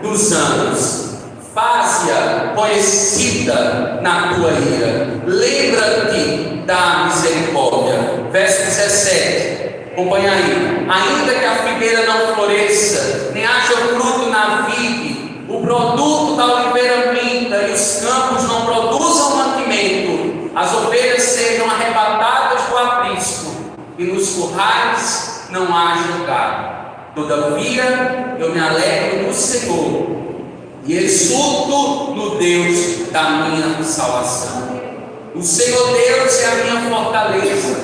dos anos. Faze-a conhecida na tua ira. Lembra-te da misericórdia. Verso 17. Acompanha aí. Ainda que a figueira não floresça, nem haja fruto na vide, o produto da oliveira minta e os campos não produzam mantimento, as ovelhas sejam arrebatadas do aprisco e nos currais não haja gado. Todavia eu me alegro no Senhor e exulto no Deus da minha salvação. O Senhor Deus é a minha fortaleza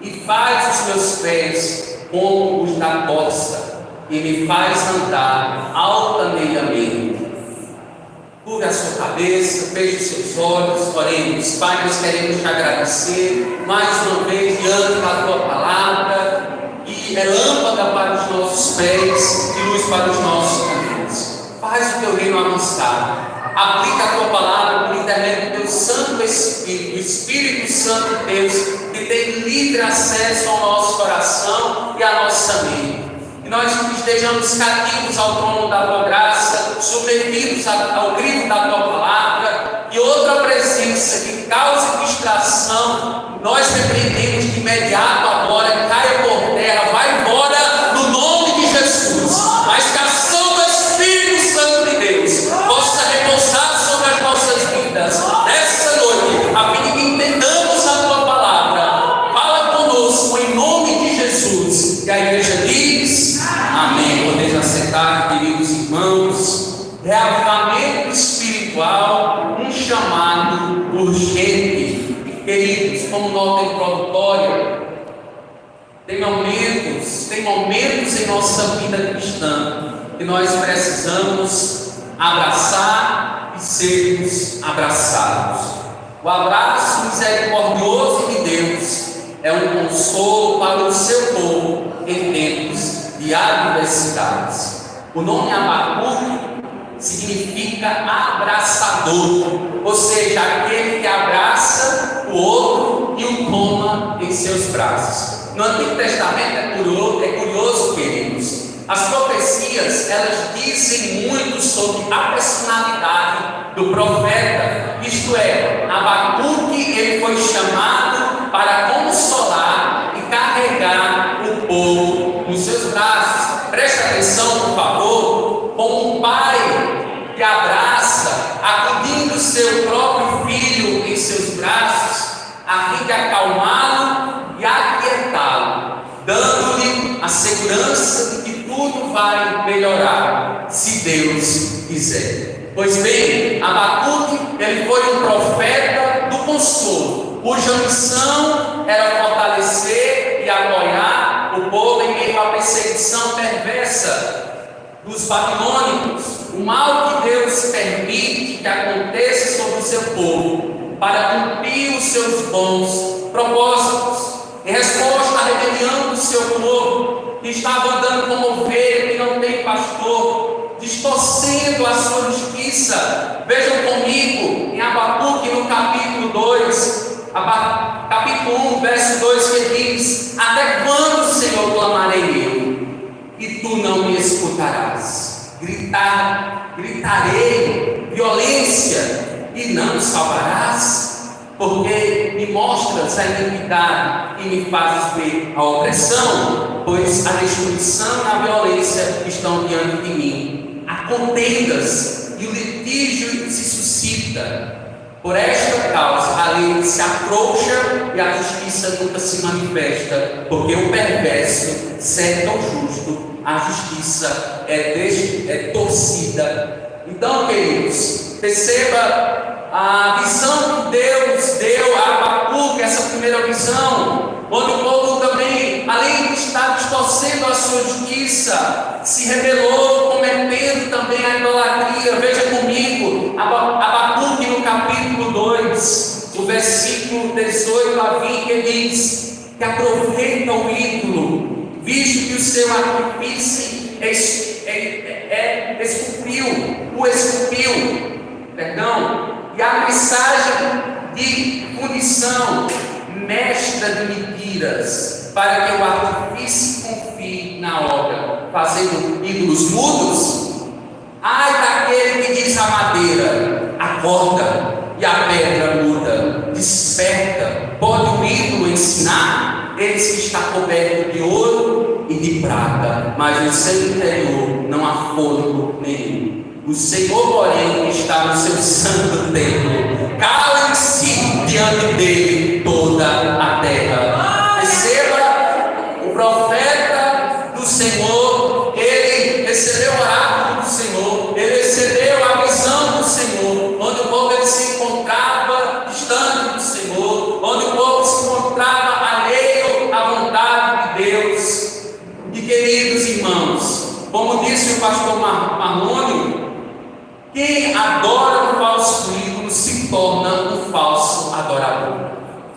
e faz os meus pés como os da corça e me faz andar altaneiramente. Curva a sua cabeça, feche os seus olhos, oremos. Pai, nós queremos te agradecer mais uma vez diante da tua palavra, que é lâmpada para os nossos pés e luz para os nossos caminhos. Faz o teu reino avançar. Aplica a tua palavra por intermédio do teu Santo Espírito, o Espírito Santo de Deus, que tem livre acesso ao nosso coração e à nossa mente. Que nós estejamos cativos ao trono da tua graça, submetidos ao grito da tua palavra, e outra presença que cause distração, nós repreendemos de imediato agora, caia por terra, vai embora no nome de Jesus. Mas que a ação do Espírito Santo de Deus possa repousar sobre as nossas vidas nessa noite, a fim de que entendamos a tua palavra. Fala conosco em nome de Jesus. E a igreja diz amém. Podeis aceitar, queridos irmãos. Reavivamento espiritual, um chamado urgente. Queridos, como nota introdutória, tem momentos em nossa vida cristã que nós precisamos abraçar e sermos abraçados. O abraço misericordioso de Deus é um consolo para o seu povo em tempos de adversidades. O nome Abacuque significa abraçador, ou seja, aquele que abraça o outro e o toma em seus braços. No Antigo Testamento é curioso, queridos. As profecias, elas dizem muito sobre a personalidade do profeta. Isto é, Abacuque, ele foi chamado para consolar e carregar o povo nos seus braços. Preste atenção, por favor, como um pai que abraça, acudindo seu próprio filho em seus braços, a fim de acalmá-lo e aquietá-lo, dando-lhe a segurança de que tudo vai melhorar, se Deus quiser. Pois bem, Abacuque, ele foi um profeta do consolo, cuja missão era fortalecer e apoiar o povo em meio à perseguição perversa dos babilônicos, o mal que Deus permite que aconteça sobre o seu povo, para cumprir os seus bons propósitos. Em resposta à rebelião do seu povo, que estava andando como ovelha que não tem pastor, distorcendo a sua justiça. Vejam comigo em Abacuque, no capítulo 2, capítulo 1, verso 2, que diz: até quando, Senhor, clamarei eu, e tu não me escutarás? Gritarei violência e não salvarás? Porque me mostras a iniquidade e me fazes ver a opressão, pois a destruição e a violência estão diante de mim. Há contendas e o litígio se suscita. Por esta causa a lei se afrouxa e a justiça nunca se manifesta, porque o perverso cerca o justo, a justiça é torcida. Então, queridos, perceba a visão que Deus deu a Abacuque, essa primeira visão, onde o povo também, além de estar distorcendo a sua justiça, se rebelou, cometendo também a idolatria. Veja comigo, Abacuque no capítulo 2, o versículo 18 a 20, ele diz que aproveita o ídolo, visto que o seu artifício esculpiu, e a mensagem de punição, mestra de mentiras, para que o artifício confie na obra, fazendo ídolos mudos. Ai daquele que diz à madeira: acorda, e a pedra muda. Desperta, pode o ídolo ensinar? Eis que está coberto de ouro e de prata, mas no seu interior não há fôlego nenhum. O Senhor, porém, está no seu santo templo. Calem-se diante dele toda a terra. Perceba, o profeta do Senhor, ele recebeu o oráculo do Senhor, ele recebeu a visão do Senhor, onde o povo ele se encontrava distante do Senhor, onde o povo se encontrava alheio à vontade de Deus. E queridos irmãos, como disse o pastor Marrone, quem adora um falso ídolo se torna um falso adorador.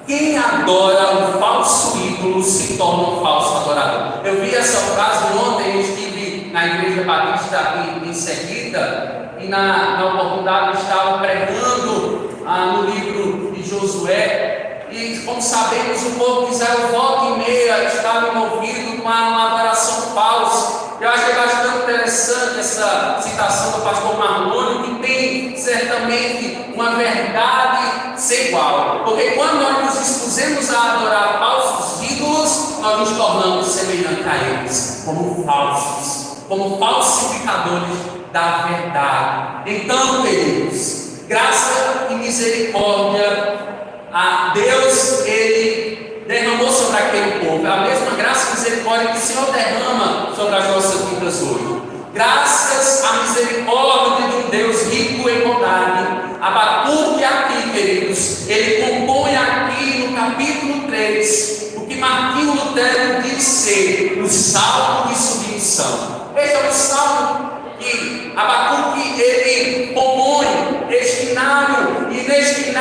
Quem adora um falso ídolo se torna um falso adorador. Eu vi essa frase ontem, eu estive na Igreja Batista em Seguida, e na oportunidade eu estava pregando no livro de Josué, e como sabemos, o povo de Israel volta e meia estava envolvido numa adoração falsa. Eu achei bastante interessante essa citação do pastor Marrone, que tem certamente uma verdade sem igual. Porque quando nós nos dispusemos a adorar falsos ídolos, nós nos tornamos semelhantes a eles, como falsos, como falsificadores da verdade. Então, queridos, graça e misericórdia a Deus, ele derramou sobre aquele povo, a mesma graça e misericórdia que o Senhor derrama sobre as nossas vidas hoje. Graças à misericórdia de um Deus rico em bondade, Abacuque aqui, queridos, ele compõe aqui no capítulo 3 o que Martinho Lutero diz ser o salmo de submissão. Este é o salmo que Abacuque ele compõe, destinário, e neste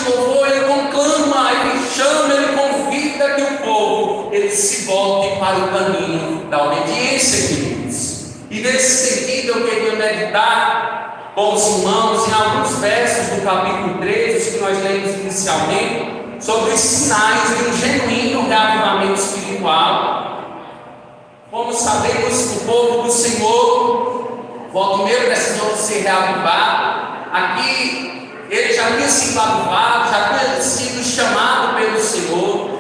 louvor ele conclama, ele chama, ele convida que o povo ele se volte para o caminho da obediência, queridos. E nesse sentido eu queria meditar com os irmãos em alguns versos do capítulo 13, que nós lemos inicialmente, sobre os sinais de um genuíno reavivamento espiritual. Como sabemos, o povo do Senhor, volta e meia precisou ser reavivado. Aqui ele já tinha sido avivado, já tinha sido chamado pelo Senhor,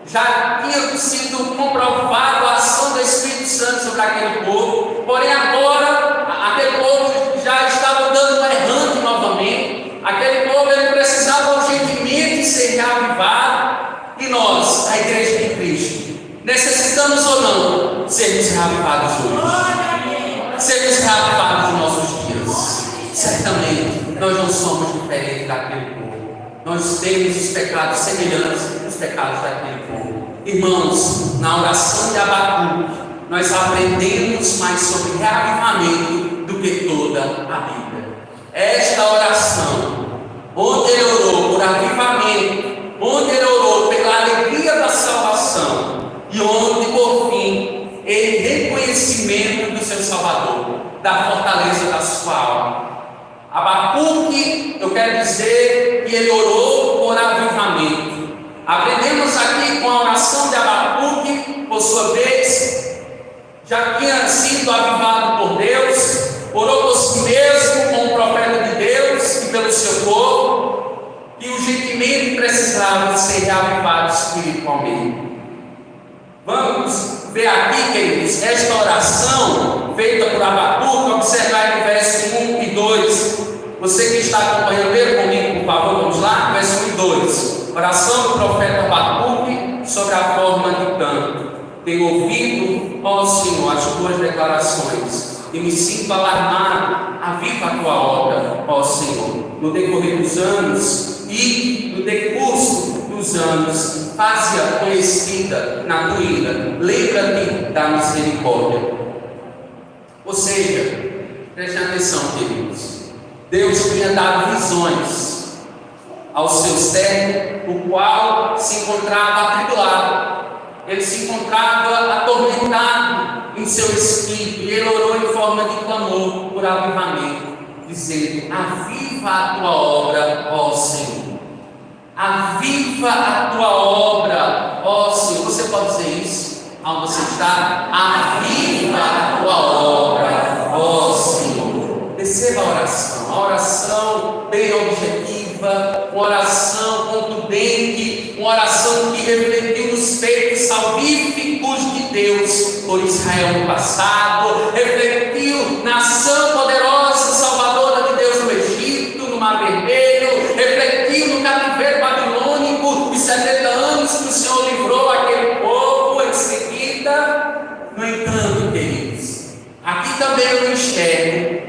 já tinha sido comprovado a ação do Espírito Santo sobre aquele povo. Porém agora aquele povo já estava dando errante novamente. Aquele povo ele precisava urgentemente ser reavivado. E nós, a Igreja de Cristo, necessitamos ou não sermos reavivados hoje? Sermos reavivados nos nossos dias? Certamente nós não somos diferentes daquele povo. Nós temos os pecados semelhantes aos pecados daquele povo. Irmãos, na oração de Abacuque, nós aprendemos mais sobre reavivamento do que toda a Bíblia. Esta oração, onde ele orou por avivamento, onde ele orou pela alegria da salvação, e onde, por fim, em reconhecimento do seu Salvador, da fortaleza da sua alma. Abacuque, eu quero dizer que ele orou por avivamento. Aprendemos aqui com a oração de Abacuque, por sua vez, já tinha sido avivado por Deus, orou por si mesmo, como profeta de Deus e pelo seu povo, que urgentemente precisava ser reavivado espiritualmente. Vamos ver aqui, queridos, esta oração feita por Abacuque. Observar aí no verso 1 e 2. Você que está acompanhando, leia comigo, por favor, vamos lá, verso 1 e 2. Oração do profeta Abacuque sobre a forma de canto. Tenho ouvido, ó Senhor, as tuas declarações, e me sinto alarmado. Aviva a tua obra, ó Senhor, no decorrer dos anos e no decurso dos anos, faz-a conhecida na tua ira, lembra-te da misericórdia. Ou seja, preste atenção, queridos, Deus tinha dado visões ao seu servo, o qual se encontrava atribulado, ele se encontrava atormentado em seu espírito, e ele orou em forma de clamor por avivamento, dizendo: aviva a tua obra, ó Senhor. Aviva a tua obra, ó Senhor. Você pode dizer isso onde você está? Aviva a tua obra, ó Senhor. Receba a oração bem objetiva, uma oração contundente, uma oração que refletiu nos feitos salvíficos de Deus por Israel no passado, refletiu na ação poderosa e salvadora de Deus no Egito, no Mar Vermelho, refletiu no cativeiro babilônico, os 70 anos que o Senhor livrou aquele povo em seguida. No entanto, queridos, aqui também eu enxergo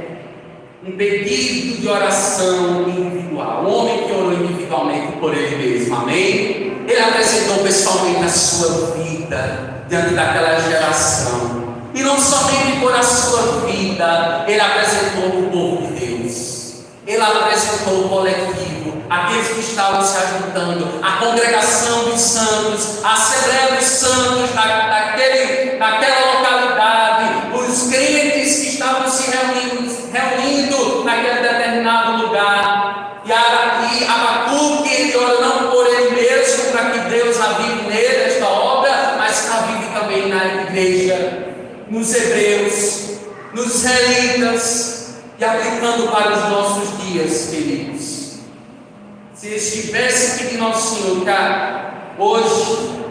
um pedido de oração individual. Um homem que orou individualmente por ele mesmo, amém? Ele apresentou pessoalmente a sua vida diante daquela geração, e não somente por a sua vida, ele apresentou o povo de Deus, ele apresentou o coletivo, aqueles que estavam se ajuntando, a congregação dos santos, a Assembleia dos Santos daquela localidade, os crentes que estavam se reunindo naquele determinado lugar. E Abacuque, ele ora não por ele mesmo, para que Deus avive nele esta obra, mas avive também na igreja, nos hebreus, nos israelitas, e aplicando para os nossos dias, queridos. Se estivesse pedindo ao Senhor, cara, hoje,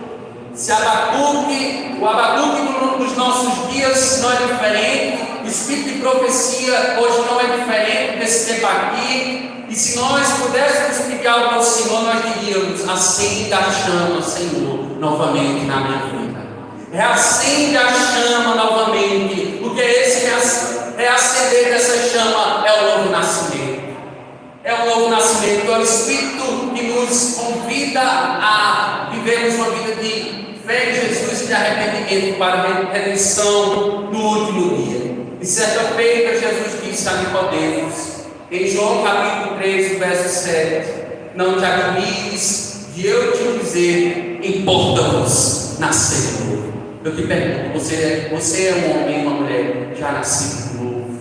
se o Abacuque dos nossos dias não é diferente, o espírito de profecia hoje não é diferente desse tempo aqui, e se nós pudéssemos pedir algo ao Senhor, nós diríamos: acende a chama, Senhor, novamente na minha vida. Reacende a chama novamente, porque esse reacender dessa chama é o novo nascimento. É o novo nascimento, é o Espírito que nos convida a vivermos uma vida de fé em Jesus e de arrependimento para a redenção no último dia. E certa feita, Jesus disse a Nicodemos, em João capítulo 3, verso 7: não te admires de eu te dizer, importa-vos nascer de novo. Eu te pergunto, você é um homem e uma mulher já nascido de novo?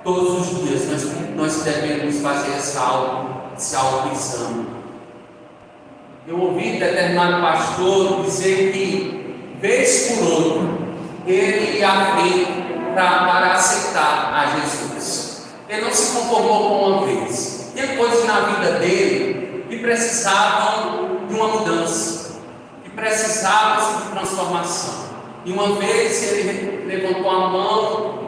Todos os dias nós devemos fazer esse autoexame. Eu ouvi determinado pastor dizer que, vez por outra, ele ia à frente para aceitar a Jesus. Ele não se conformou com uma vez. Tinha coisas na vida dele que precisavam de uma mudança, que precisavam de transformação. E uma vez ele levantou a mão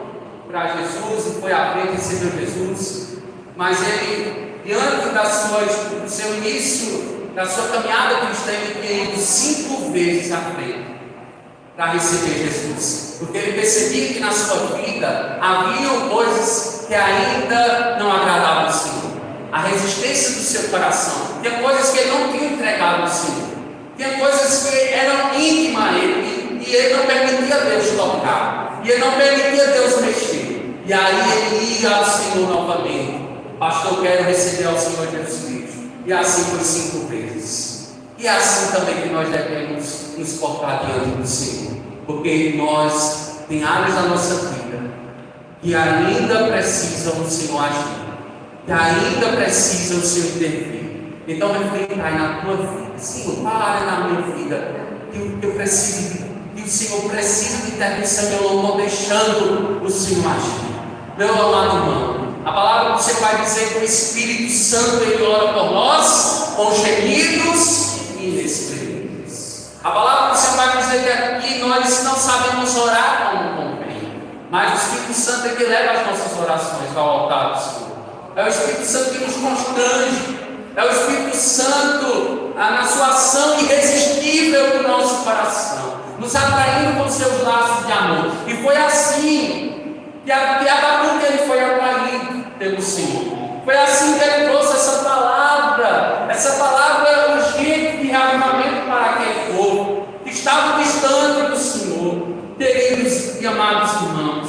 para Jesus e foi à frente e recebeu Jesus, mas ele, diante do seu início, da sua caminhada cristã, ele tinha ido 5 vezes à frente para receber Jesus, porque ele percebia que na sua vida haviam coisas que ainda não agradavam ao Senhor, a resistência do seu coração, tinha coisas que ele não tinha entregado ao Senhor, tinha coisas que eram íntimas a ele, e ele não permitia Deus tocar, e ele não permitia Deus mexer, e aí ele ia ao Senhor novamente: pastor, eu quero receber ao Senhor Jesus Cristo. E assim foi 5 vezes. E é assim também que nós devemos nos portar diante do Senhor, porque nós tem áreas da nossa vida que ainda precisam do Senhor agir, que ainda precisam do Senhor intervir. Então reflita aí na tua vida: Senhor, qual área na minha vida que eu preciso, que o Senhor precisa de intervenção, eu não estou deixando o Senhor agir. Meu amado irmão, a palavra do Senhor vai dizer que o Espírito Santo ele ora por nós com gemidos inexprimíveis. A palavra do Senhor vai dizer que aqui nós não sabemos orar como convém, mas o Espírito Santo é que leva as nossas orações ao altar do Senhor. É o Espírito Santo que nos constrange, é o Espírito Santo na sua ação irresistível do nosso coração, nos atraindo com seus laços de amor. E foi assim que Abacuque ele foi atraído pelo Senhor. Foi assim que ele trouxe essa palavra urgente de reavivamento para aquele povo que estava distante do Senhor. Queridos e amados irmãos,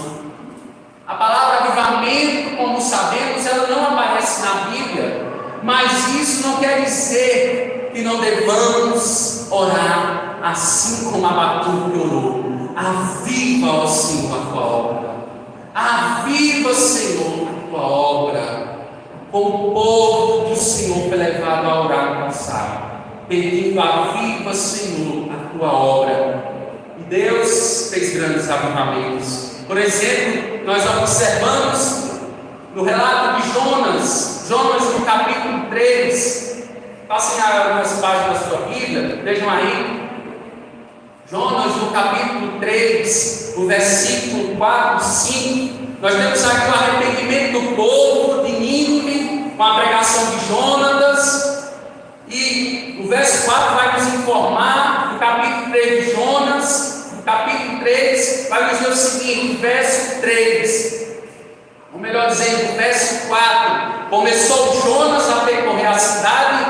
a palavra avivamento, como sabemos, ela não aparece na Bíblia, mas isso não quer dizer que não devamos orar assim como Abacuque orou: aviva, ó Senhor, a tua obra. Aviva, Senhor, a tua obra. Como o povo do Senhor foi levado a orar no passado, pedindo: aviva, Senhor, a tua obra. E Deus fez grandes avivamentos. Por exemplo, nós observamos no relato de Jonas no capítulo 3, passem algumas páginas da sua Bíblia, vejam aí, Jonas no capítulo 3, o versículo 4 e 5, nós temos aqui o arrependimento do povo de Nínive, com a pregação de Jonas, e o verso 4 vai nos informar, no capítulo 3 de Jonas, no capítulo 3, vai nos dizer o seguinte, verso 3, ou melhor dizendo, verso 4, começou Jonas a percorrer a cidade,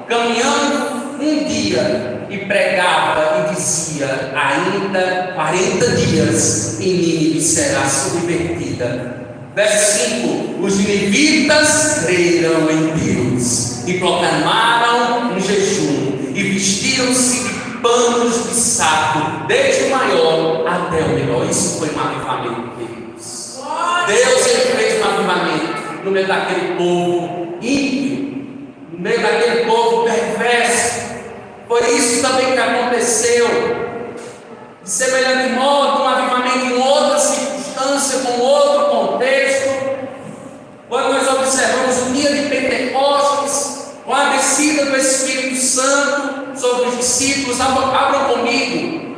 caminhando um dia, e pregava e dizia, ainda 40 dias e Nínive será subvertida. Verso 5, os ninivitas creram em Deus, e proclamaram um jejum, e vestiram-se de panos de saco, desde o maior até o menor. Isso foi um avivamento, queridos. Deus, ele fez um avivamento no meio daquele povo ímpio, no meio daquele povo perverso. Foi isso também que aconteceu. De semelhante modo, um avivamento em outra circunstância, com outro contexto. Quando nós observamos o dia de Pentecostes, com a descida do Espírito Santo sobre os discípulos, abram comigo.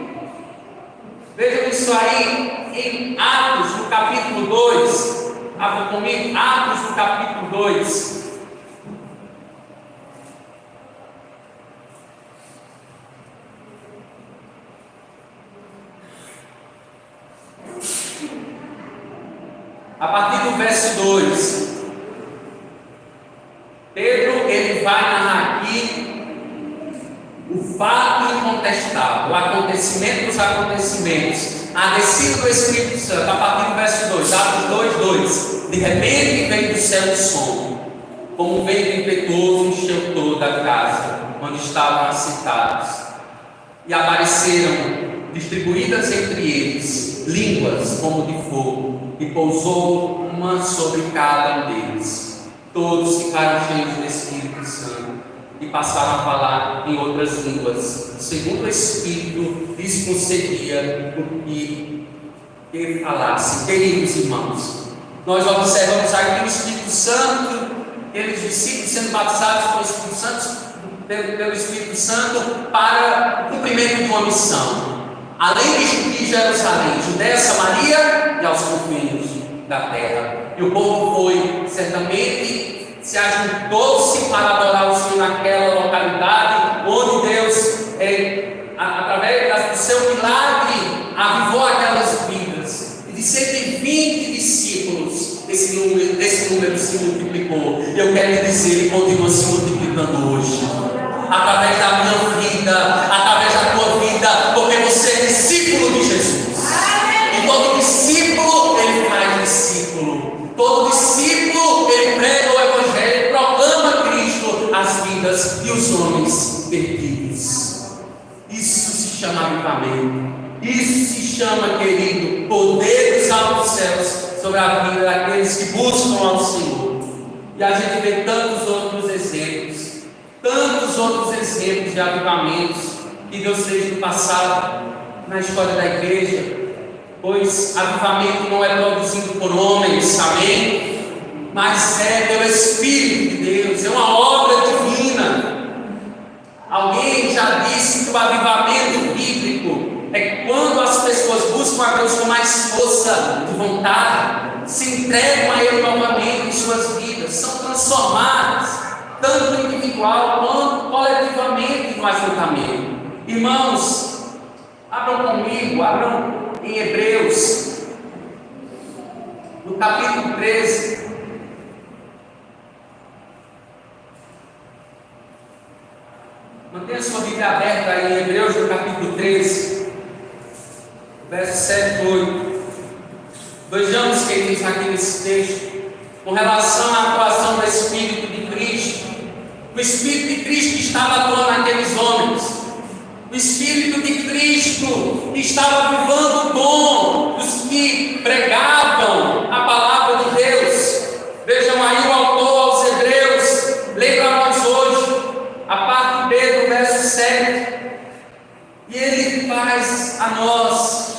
Vejam isso aí em Atos, no capítulo 2. Abram comigo, Atos, no capítulo 2. A partir do verso 2, Pedro ele vai narrar aqui o fato incontestável, o acontecimento dos acontecimentos, a descida do Espírito Santo. A partir do verso 2, Atos 2:2, de repente veio do céu o som, como um vento impetuoso encheu toda a casa onde estavam assentados, e apareceram distribuídas entre eles línguas como de fogo, e pousou uma sobre cada um deles. Todos ficaram cheios do Espírito Santo e passaram a falar em outras línguas, segundo o Espírito lhes concedia o que falasse. Queridos irmãos, nós observamos aqui o Espírito Santo, aqueles discípulos sendo batizados pelo Espírito Santo, pelo Espírito Santo para o cumprimento de uma missão. Além de Jerusalém, Judéia, Samaria e aos confins da terra. E o povo foi, certamente, se ajuntou-se para adorar o Senhor naquela localidade, onde Deus, através do seu milagre, avivou aquelas vidas. E de 120 discípulos, esse número se multiplicou. E eu quero lhe dizer, ele continua se multiplicando hoje. Através da minha vida, através da tua vida, porque você é discípulo de Jesus. E todo discípulo, ele faz discípulo. Todo discípulo, ele prega o Evangelho, proclama Cristo, as vidas e os homens perdidos. Isso se chama avivamento. Isso se chama, querido, poder dos altos céus sobre a vida daqueles que buscam ao Senhor. E a gente vê tantos outros exemplos de avivamentos que Deus fez no passado, na história da igreja, pois avivamento não é produzido por homens, amém? Mas é pelo Espírito de Deus, é uma obra divina. Alguém já disse que o avivamento bíblico é quando as pessoas buscam a Deus com mais força de vontade, se entregam a Ele novamente em suas vidas, são transformadas, tanto individual quanto coletivamente no ajuntamento. Irmãos, abram comigo, abram em Hebreus, no capítulo 13. Mantenha sua Bíblia aberta aí em Hebreus, no capítulo 13, verso 7 e 8. Vejamos o que diz aqui nesse texto, com relação à atuação do Espírito de Cristo. O Espírito de Cristo estava atuando naqueles homens. O Espírito de Cristo estava avivando o dom dos que pregavam a palavra de Deus. Vejam aí o autor aos Hebreus, lembra nós hoje, a parte B do verso 7. E ele faz a nós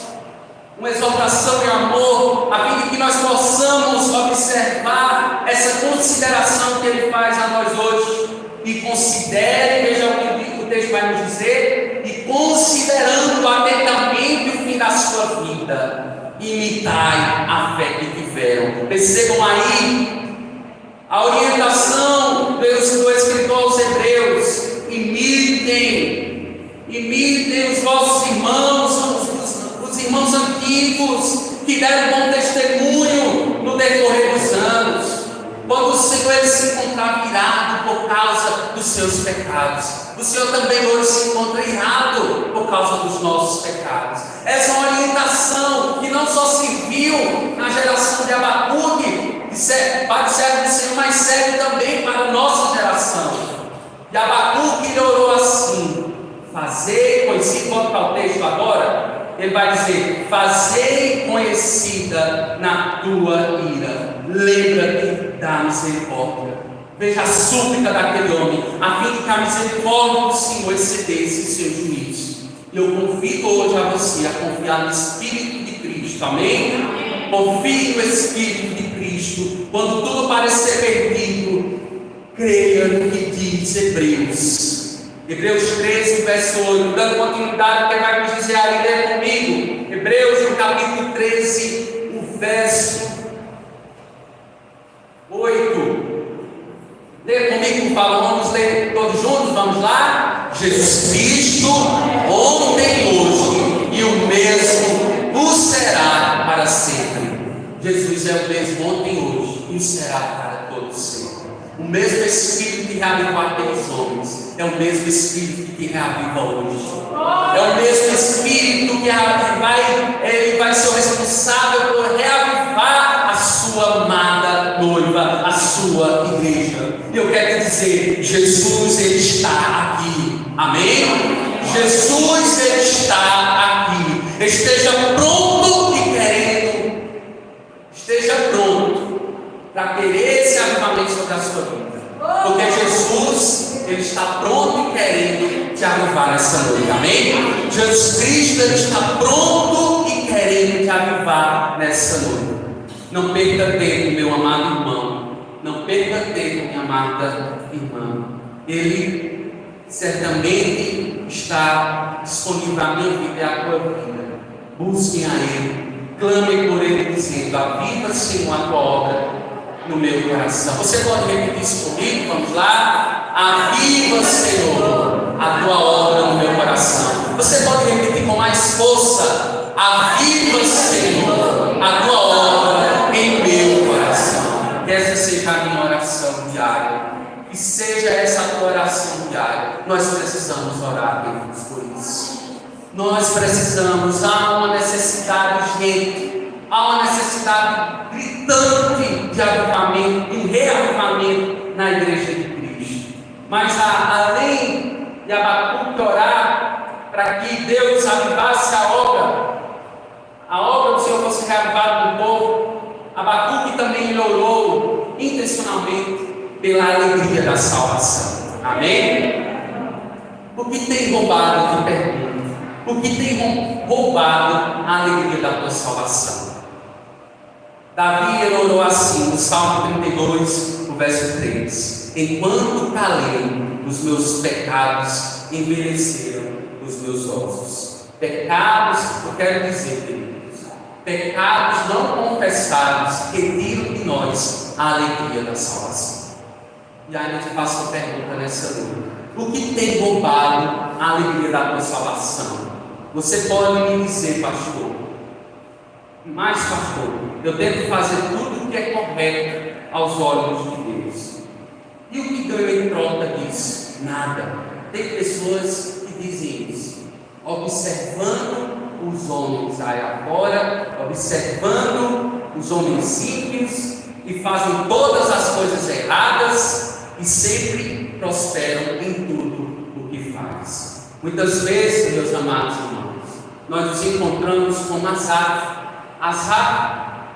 uma exortação de amor, a fim de que nós possamos observar essa consideração que ele faz a nós hoje. E considere, veja o que o texto vai nos dizer, e considerando atentamente o fim da sua vida, imitai a fé que tiveram. Percebam aí a orientação do escritor aos Hebreus: imitem os vossos irmãos, os irmãos antigos que deram bom testemunho no decorrer dos anos, quando o Senhor ele se encontrava irado por causa dos seus pecados. O Senhor também hoje se encontra irado por causa dos nossos pecados. Essa é uma orientação que não só se viu na geração de Abacuque, para o servo do Senhor, mas serve também para a nossa geração. E Abacuque ele orou assim: fazei conhecido, volta para o texto agora. Ele vai dizer: fazei conhecida na tua ira, lembra-te da misericórdia. Veja a súplica daquele homem, a fim de que a misericórdia do Senhor excedesse os seus juízos. E eu convido hoje a você a confiar no Espírito de Cristo, amém? Confie no Espírito de Cristo. Quando tudo parecer perdido, creia no que diz Hebreus 13, verso 8, dando continuidade, que vai nos dizer aí, lê comigo, Hebreus no capítulo 13, o verso 8, lê comigo, por favor, vamos ler todos juntos, vamos lá? Jesus Cristo, ontem, hoje, e o mesmo o será para sempre. Jesus é o mesmo ontem, hoje, e o será para todos sempre. O mesmo Espírito que reavivou aqueles homens é o mesmo Espírito que reaviva hoje. É o mesmo Espírito que ele vai ser o responsável por reavivar a sua amada noiva, a sua igreja. E eu quero te dizer, Jesus ele está aqui, amém? Jesus ele está aqui. Esteja pronto e querendo, esteja pronto para querer esse avivamento sobre a sua vida, porque Jesus ele está pronto e querendo te avivar nessa noite, amém? Jesus Cristo ele está pronto e querendo te avivar nessa noite. Não perca tempo, meu amado irmão, não perca tempo, minha amada irmã. Ele certamente está disponível a minha vida e a tua vida. Busquem a Ele, clamem por Ele, dizendo: aviva, Senhor, a tua obra no meu coração. Você pode repetir isso comigo? Vamos lá? Aviva, Senhor, a tua obra no meu coração. Você pode repetir com mais força: aviva, Senhor, a tua obra em meu coração. Que essa seja a minha oração diária. Que seja essa a tua oração diária. Nós precisamos orar, Deus, por isso. Nós precisamos. Há uma necessidade urgente. Há uma necessidade gritante de avivamento, de reavivamento na igreja de Cristo. Mas além de Abacuque orar para que Deus avivasse a obra do Senhor fosse reavivada no povo, Abacuque também orou intencionalmente pela alegria da salvação. Amém? O que tem roubado, eu te pergunto, o que tem roubado a alegria da tua salvação? Davi ele orou assim, no Salmo 32, no verso 3: enquanto calei, os meus pecados envelheceram os meus ossos. Pecados, eu quero dizer, queridos, pecados não confessados retiram de nós a alegria da salvação. E aí eu te faço uma pergunta nessa noite: o que tem roubado a alegria da tua salvação? Você pode me dizer, pastor? Mas, pastor, eu tento fazer tudo o que é correto aos olhos de Deus. E o que ganho em troca disso? Nada. Tem pessoas que dizem isso, observando os homens aí afora, observando os homens ímpios, e fazem todas as coisas erradas e sempre prosperam em tudo o que faz. Muitas vezes, meus amados irmãos, nós nos encontramos com Asaf,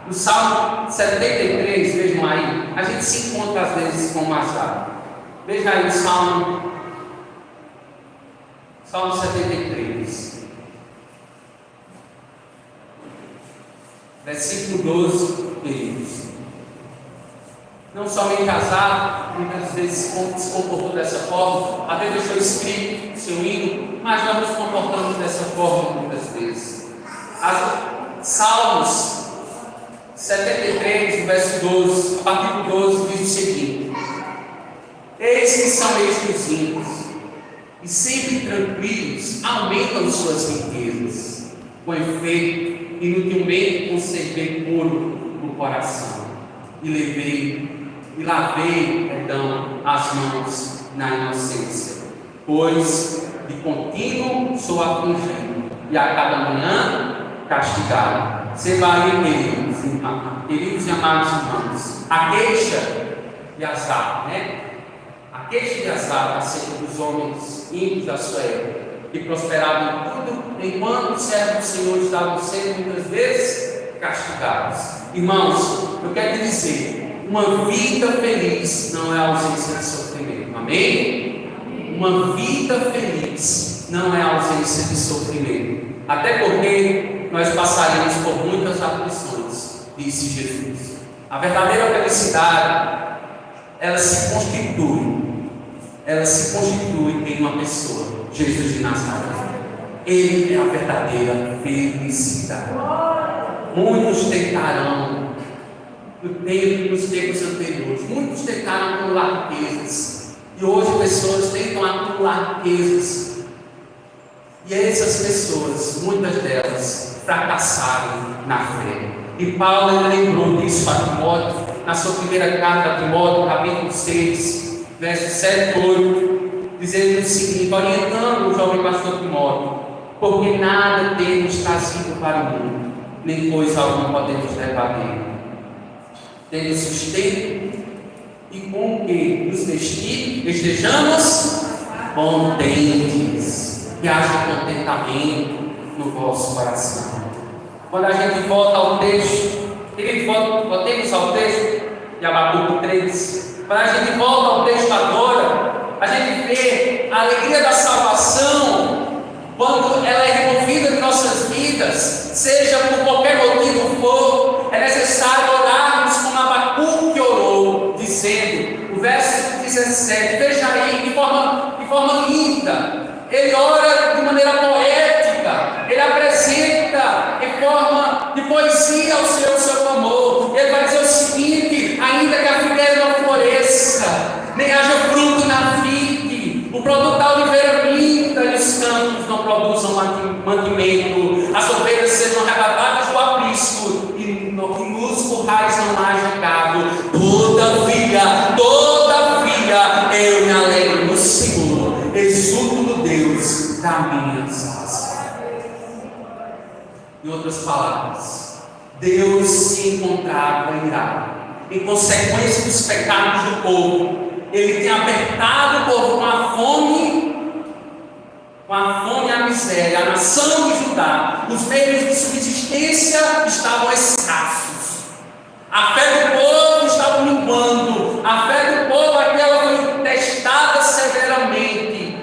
no Salmo 73, vejam aí, a gente se encontra às vezes com Asaf. Veja aí o Salmo 73. Versículo 12, queridos. Não somente Asaf, muitas vezes se comportou dessa forma, até deixou escrito seu hino, mas nós nos comportamos dessa forma muitas vezes. Salmos 73, verso 12, a partir do 12, diz o seguinte: eis que são estes os ímpios, e sempre tranquilos aumentam suas riquezas, com efeito, inutilmente conservei puro o coração, e lavei as mãos na inocência, pois de contínuo sou afligido, e a cada manhã castigado. Separem, queridos e amados irmãos, a queixa de Asaf, a queixa de Asaf acerca dos homens ímpios da sua época, que prosperavam em tudo, enquanto os servos do Senhor estavam sendo muitas vezes castigados. Irmãos, eu quero te dizer, uma vida feliz não é a ausência de sofrimento. Amém? Uma vida feliz não é a ausência de sofrimento. Até porque nós passaremos por muitas aflições, disse Jesus. A verdadeira felicidade, ela se constitui em uma pessoa, Jesus de Nazaré. Ele é a verdadeira felicidade. Muitos tentaram, nos tempos anteriores, muitos tentaram acumular riquezas, e hoje pessoas tentam acumular riquezas, e essas pessoas, muitas delas, fracassaram na fé. E Paulo lembrou disso para Timóteo, na sua primeira carta a Timóteo, capítulo 6, versos 7 e 8, dizendo o seguinte, orientando o jovem pastor Timóteo: porque nada temos trazido para o mundo, nem coisa alguma podemos levar dele. Tendo sustento e com o que nos vestir, estejamos contentes, que haja contentamento no vosso coração. Quando a gente volta ao texto, voltemos ao texto de Abacuque 3. Quando a gente volta ao texto agora, a gente vê a alegria da salvação, quando ela é removida de nossas vidas, seja por qualquer motivo for, é necessário orarmos como Abacuque orou, dizendo, o verso 17, veja aí, de forma linda, ele ora de maneira poética, ele apresenta em forma de poesia ao Senhor o seu clamor. Ele vai dizer o seguinte: ainda que a figueira não floresça, nem haja fruto na vide, o produto da oliveira minta e os campos não produzam mantimento, as ovelhas sejam arrebatadas do aprisco e nos currais não haja gado, todavia eu me alegro no Senhor, exulto no Deus da minha salvação. Em outras palavras, Deus se encontrava irado em consequência dos pecados do povo. Ele tem apertado o povo com a fome e a miséria. A nação de Judá, os meios de subsistência estavam escassos, a fé do povo estava minguando, a fé do povo aquela foi testada severamente.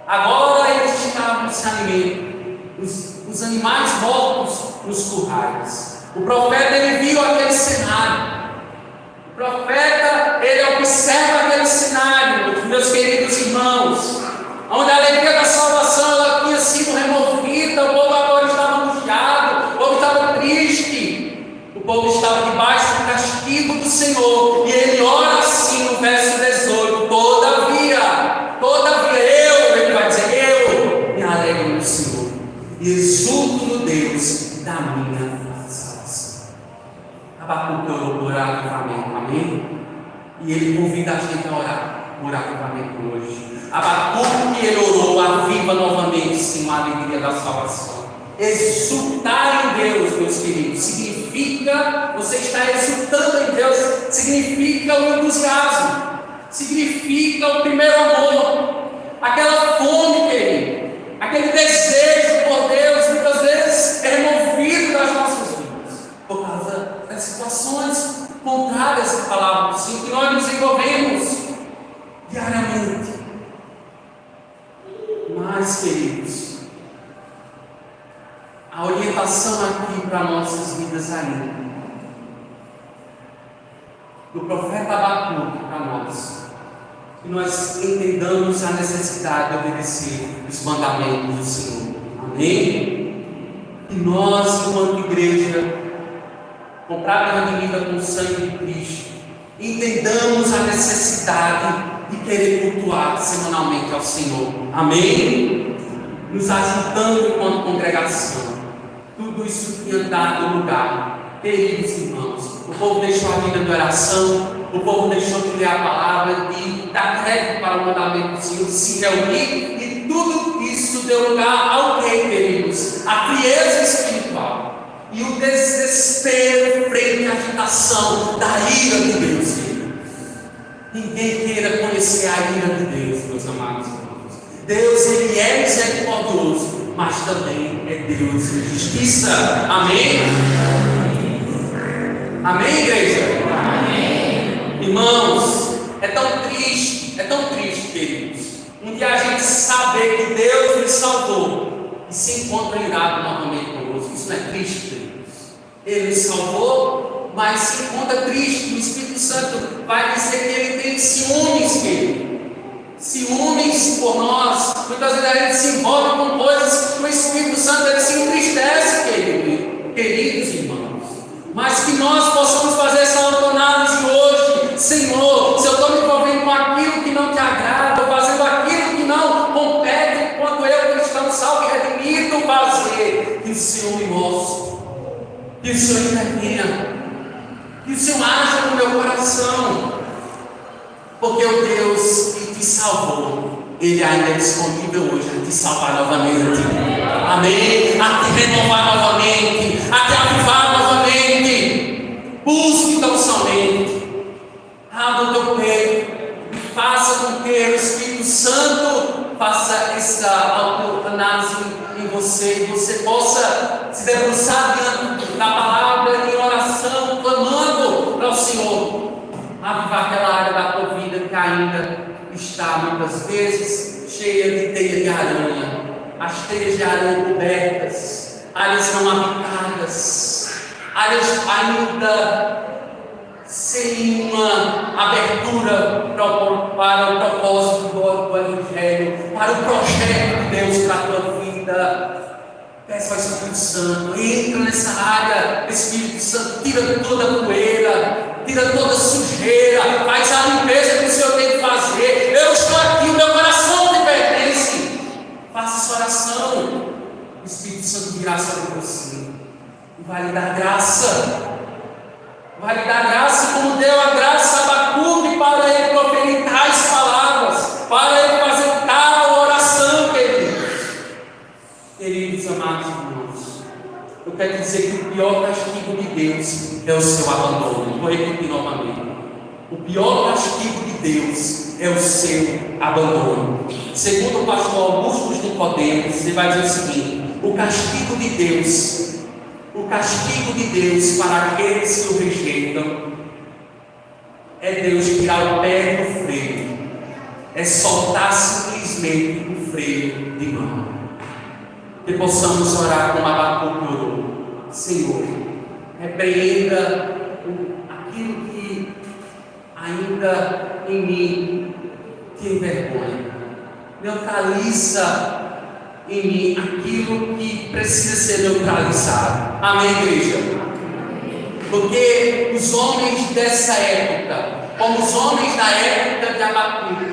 Agora eles estavam sem alimento, os animais mortos nos currais. O profeta, ele viu aquele cenário. O profeta, ele observa aquele cenário, meus queridos irmãos, onde a alegria da salvação ela tinha sido removida. O povo agora estava angustiado, o povo estava triste, o povo estava debaixo do castigo do Senhor. E ele ora assim no verso 18: todavia ele vai dizer, eu me alegro no Senhor e exulto no Deus da minha salvação. Abacuque orou por avivamento, amém? E ele convida a gente a orar por avivamento hoje. Abacuque, ele orou: aviva novamente, Senhor, a alegria da salvação. Exultar em Deus, meus queridos, significa, você está exultando em Deus, significa o entusiasmo, significa o primeiro amor, aquela fome, querido, aquele desejo por Deus, muitas vezes é removido das nossas vidas, por causa das situações contrárias à palavra do Senhor, que nós nos envolvemos diariamente. Mas, queridos, A orientação aqui para nossas vidas ainda, do profeta Abacuque para nós, que nós entendamos a necessidade de obedecer os mandamentos do Senhor. Amém? E nós, enquanto igreja, comprada e redimida com o sangue de Cristo, entendamos a necessidade de querer cultuar semanalmente ao Senhor. Amém? Nos ajudando enquanto congregação. Tudo isso tinha dado lugar. Queridos irmãos, o povo deixou a vida de oração, o povo deixou de ler a palavra, de dar crédito para o mandamento do Senhor, de se reunir, e tudo isso deu lugar ao que, queridos? A frieza espiritual e o desespero frente à agitação da ira de Deus. Ninguém queira conhecer a ira de Deus, meus amados irmãos. Deus, Ele é misericordioso, mas também é Deus de justiça. Amém? Amém, igreja? Amém. Irmãos, é tão triste, queridos, um dia a gente saber que Deus nos salvou e se encontra irado novamente conosco. Isso não é triste, queridos? Ele nos salvou, mas se encontra triste. O Espírito Santo vai dizer que Ele tem ciúmes, querido. Ciúmes por nós. Muitas vezes a gente se envolve com coisas que o Espírito Santo ele se entristece, queridos irmãos. Mas que nós possamos fazer essa autoanálise hoje. Senhor, se eu estou me envolvendo com aquilo que não te agrada, fazendo aquilo que não compete, enquanto eu, cristão salvo e redimido, fazer, que o Senhor me mostre, que o Senhor intervenha, que o Senhor haja no meu coração, porque o Deus que te salvou, Ele ainda é disponível hoje a te salvar novamente. Amém? A te renovar novamente, a te avivar novamente. Busque tão somente, abra o teu peito e faça com que o Espírito Santo faça essa autoanálise em você, e você possa se debruçar diante da palavra em oração, clamando para o Senhor avivar aquela área da tua vida que ainda está muitas vezes cheia de teia de aranha, as teias de aranha cobertas, áreas não habitadas, áreas ainda sem uma abertura para o propósito do Evangelho, para o projeto de Deus para a tua vida. Peça ao Espírito Santo, entra nessa área, Espírito Santo, tira toda a poeira, tira toda a sujeira, faz a limpeza que o Senhor tem que fazer. Eu estou aqui, o meu coração te pertence. Faça essa oração, o Espírito Santo virá sobre você e vai lhe dar graça. Vai lhe dar graça como deu a graça a Abacuque para ele proferir tais palavras, para ele fazer tal oração, queridos. Queridos amados irmãos, eu quero dizer que o pior castigo de Deus é o seu abandono. Vou repetir novamente. O pior castigo de Deus é o seu abandono. Segundo o pastor Augusto de Nicodemos, ele vai dizer o seguinte: o castigo de Deus para aqueles que o rejeitam é Deus tirar o pé do freio, é soltar simplesmente o freio de mão. Que possamos orar como Abacuque orou: Senhor, repreenda aquilo que ainda em mim te envergonha, neutraliza em mim aquilo que precisa ser neutralizado. Amém, igreja? Porque os homens dessa época, como os homens da época de Abacuque,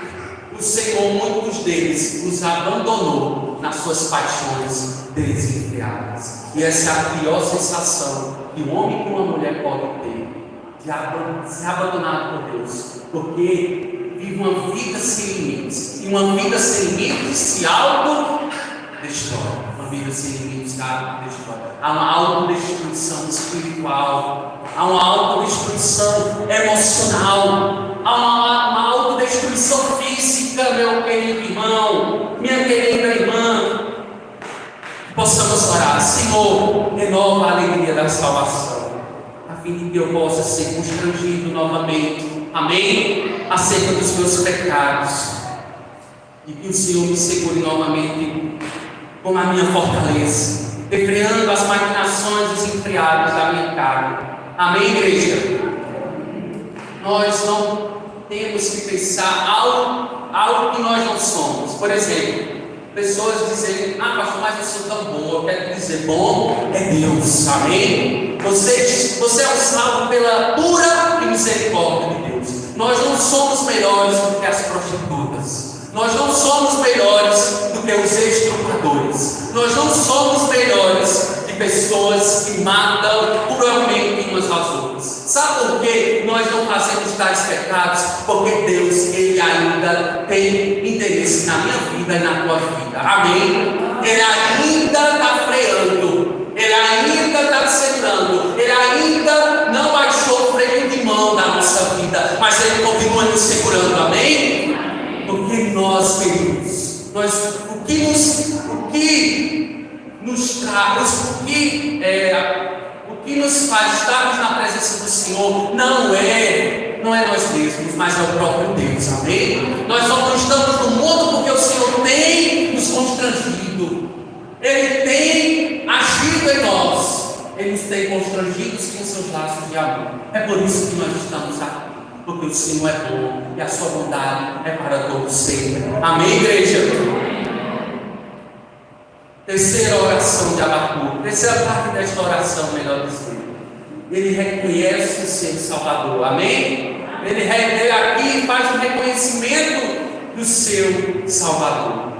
o Senhor, muitos deles, os abandonou nas suas paixões desenfreadas. E essa é a pior sensação que um homem e uma mulher podem ter, de ser abandonado por Deus, porque vive uma vida sem limites, e uma vida sem limites se autodestrói. Uma vida sem limites se autodestrói. Há uma autodestruição espiritual, há uma autodestruição emocional, há uma autodestruição física, meu querido irmão, minha querida irmã. Possamos orar: Senhor, renova a alegria da salvação, a fim de que eu possa ser constrangido novamente, amém, acerca dos meus pecados, e que o Senhor me segure novamente como a minha fortaleza, refreando as maquinações desenfreadas da minha carne. Amém, igreja? Nós não temos que pensar algo que nós não somos. Por exemplo, pessoas dizem: ah, pastor, mas eu sou tão boa. Eu quero dizer, bom é Deus. Amém? Você é um salvo pela pura misericórdia de Deus. Nós não somos melhores do que as prostitutas. Nós não somos melhores do que os estupradores. Nós não somos melhores de pessoas que matam cruelmente umas às outras. Sabe por que nós não fazemos tais pecados? Porque Deus, Ele ainda tem interesse na minha vida e na tua vida. Amém? Ele ainda está freando. Ele ainda está segurando. Ele ainda não baixou o freio de mão da nossa vida. Mas Ele continua nos segurando. Amém? Porque nós, queridos, o que nos faz estarmos na presença do Senhor não é nós mesmos, mas é o próprio Deus. Amém? Nós só não estamos no mundo porque o Senhor tem nos constrangido. Ele tem agido em nós. Ele nos tem constrangidos com seus laços de amor. É por isso que nós estamos aqui. Porque o Senhor é bom e a sua bondade é para todos sempre. Amém, igreja? Terceira oração de Abacuque, terceira parte desta oração, melhor dizendo. Ele reconhece o seu Salvador. Amém? Ele aqui faz um reconhecimento do seu Salvador.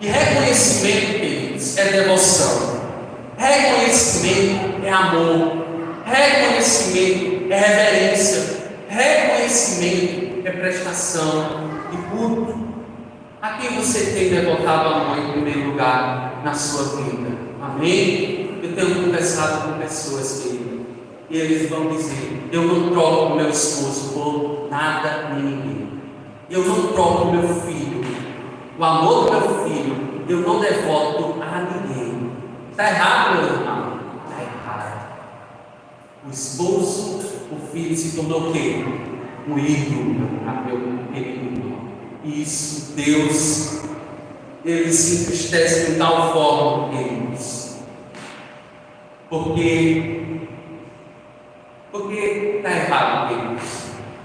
E reconhecimento, queridos, é devoção. Reconhecimento é amor. Reconhecimento é reverência. Reconhecimento é prestação de culto. A quem você tem devotado amor em primeiro lugar na sua vida? Amém? Eu tenho conversado com pessoas, querido, e eles vão dizer: eu não troco meu esposo por nada nem ninguém. Eu não troco meu filho, o amor do meu filho, eu não devoto a ninguém. Está errado, meu irmão? Está errado. O esposo, o filho se tornou o quê? Um ídolo, meu querido irmão. Isso, Deus, Ele se entristece de tal forma, queridos. Porque está errado, queridos.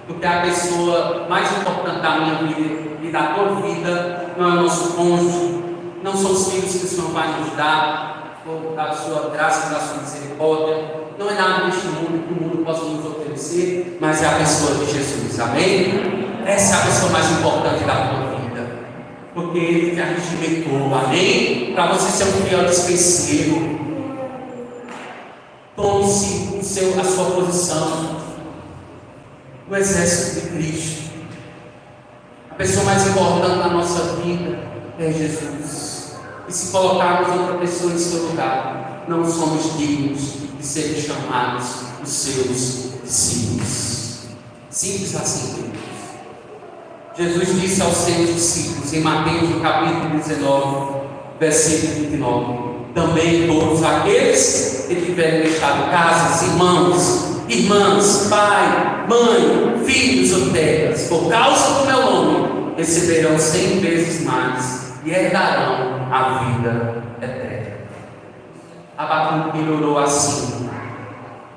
Porque a pessoa mais importante da minha vida e da tua vida não é o nosso cônjuge, não são os filhos que o Senhor vai nos dar, ou da sua graça, da sua misericórdia. Não é nada neste mundo que o mundo possa nos oferecer, mas é a pessoa de Jesus. Amém? Essa é a pessoa mais importante da tua vida, porque Ele te arregimentou. Amém? Para você ser um fiel dispenseiro. Tome-se a sua posição no exército de Cristo. A pessoa mais importante da nossa vida é Jesus. E se colocarmos outra pessoa em seu lugar, não somos dignos de serem chamados os seus discípulos. Simples assim, queridos. Jesus disse aos seus discípulos em Mateus, no capítulo 19, versículo 29: também todos aqueles que tiverem deixado casas, irmãs, pai, mãe, filhos ou terras, por causa do meu nome, receberão 100 vezes mais e herdarão a vida eterna. Abacuque orou assim: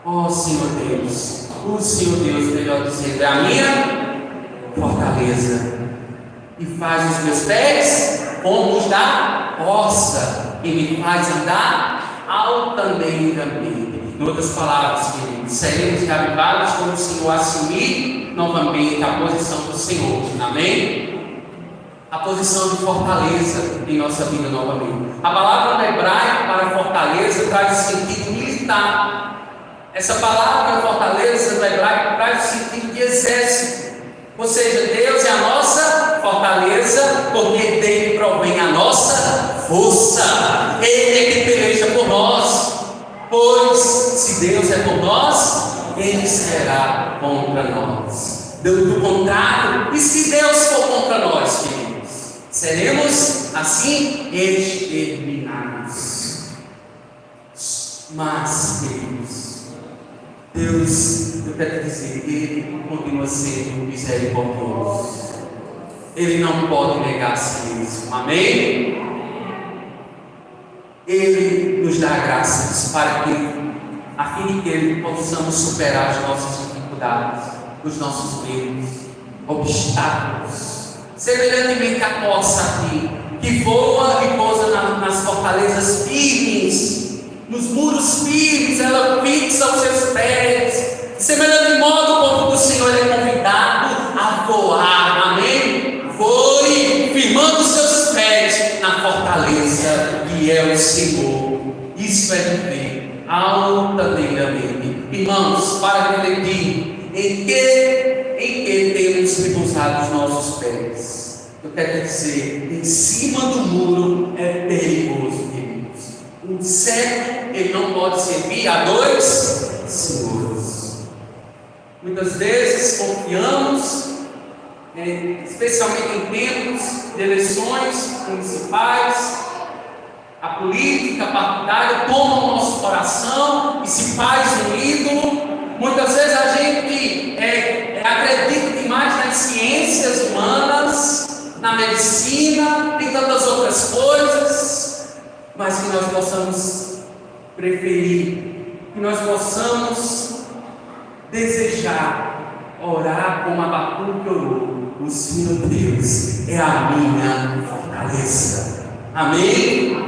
ó Senhor Deus, o Senhor Deus, melhor dizendo, é a minha fortaleza, e faz os meus pés como os da roça, e me faz andar altaneiramente. Em outras palavras, queridos, seremos reavivados quando o Senhor assumir novamente a posição do Senhor. Amém? A posição de fortaleza em nossa vida novamente. A palavra hebraica para fortaleza traz o sentido militar. Essa palavra fortaleza no hebraico traz o sentido de exército. Ou seja, Deus é a nossa fortaleza, porque dele provém a nossa força. Ele é que peleja por nós. Pois se Deus é por nós, Ele será contra nós. Do contrário, e se Deus for contra nós, queridos, seremos assim exterminados. Mas, queridos, Deus, eu quero dizer, Ele continua sendo misericordioso. Ele não pode negar a si mesmo. Amém? Ele nos dá graças para que, a fim de que possamos superar as nossas dificuldades, os nossos medos, obstáculos, semelhantemente à coça aqui, que voa e pousa nas fortalezas firmes, nos muros firmes, ela fixa os seus pés. Semelhante modo, o povo do Senhor é convidado a voar, amém? Voe, firmando os seus pés na fortaleza que é o Senhor. Isso é viver altaneiramente. Irmãos, para refletir em que temos que pousar os nossos pés. Eu quero dizer, em cima do muro é perigoso, queridos. Um cego, ele não pode servir a dois senhores. Muitas vezes confiamos, especialmente em tempos de eleições municipais, a política partidária toma o nosso coração e se faz um ídolo. Muitas vezes a gente acredita demais nas ciências humanas, na medicina, em tantas outras coisas, mas que nós possamos preferir, que nós possamos desejar orar como Abacuque orou: o Senhor Deus é a minha fortaleza. Amém?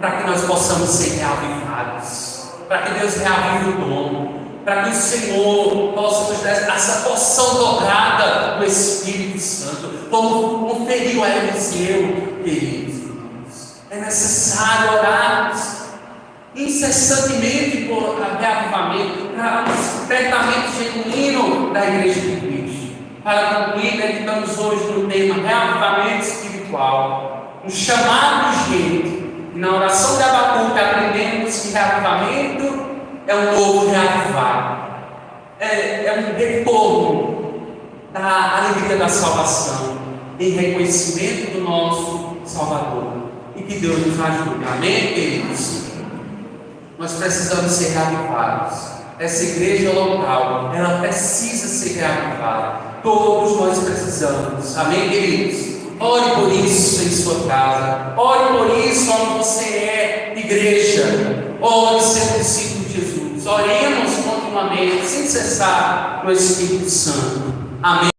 Para que nós possamos ser reavivados, para que Deus reavive o dom, para que o Senhor possa nos dar essa porção dobrada do Espírito Santo, como conferiu a Eliseu, queridos. É necessário orarmos incessantemente por reavivamento, para um despertamento genuíno da Igreja de Cristo. Para concluir, meditamos hoje no tema reavivamento espiritual, um chamado urgente. Na oração de Abacuque aprendemos que reavivamento é um novo reavivar, é um retorno da alegria da salvação, em reconhecimento do nosso Salvador, e que Deus nos ajude. Amém, queridos? Nós precisamos ser reavivados. Essa igreja local, ela precisa ser reavivada. Todos nós precisamos. Amém, queridos? Ore por isso em sua casa. Ore por isso onde você é igreja. Ore ser discípulo de Jesus. Oremos continuamente, sem cessar, no Espírito Santo. Amém.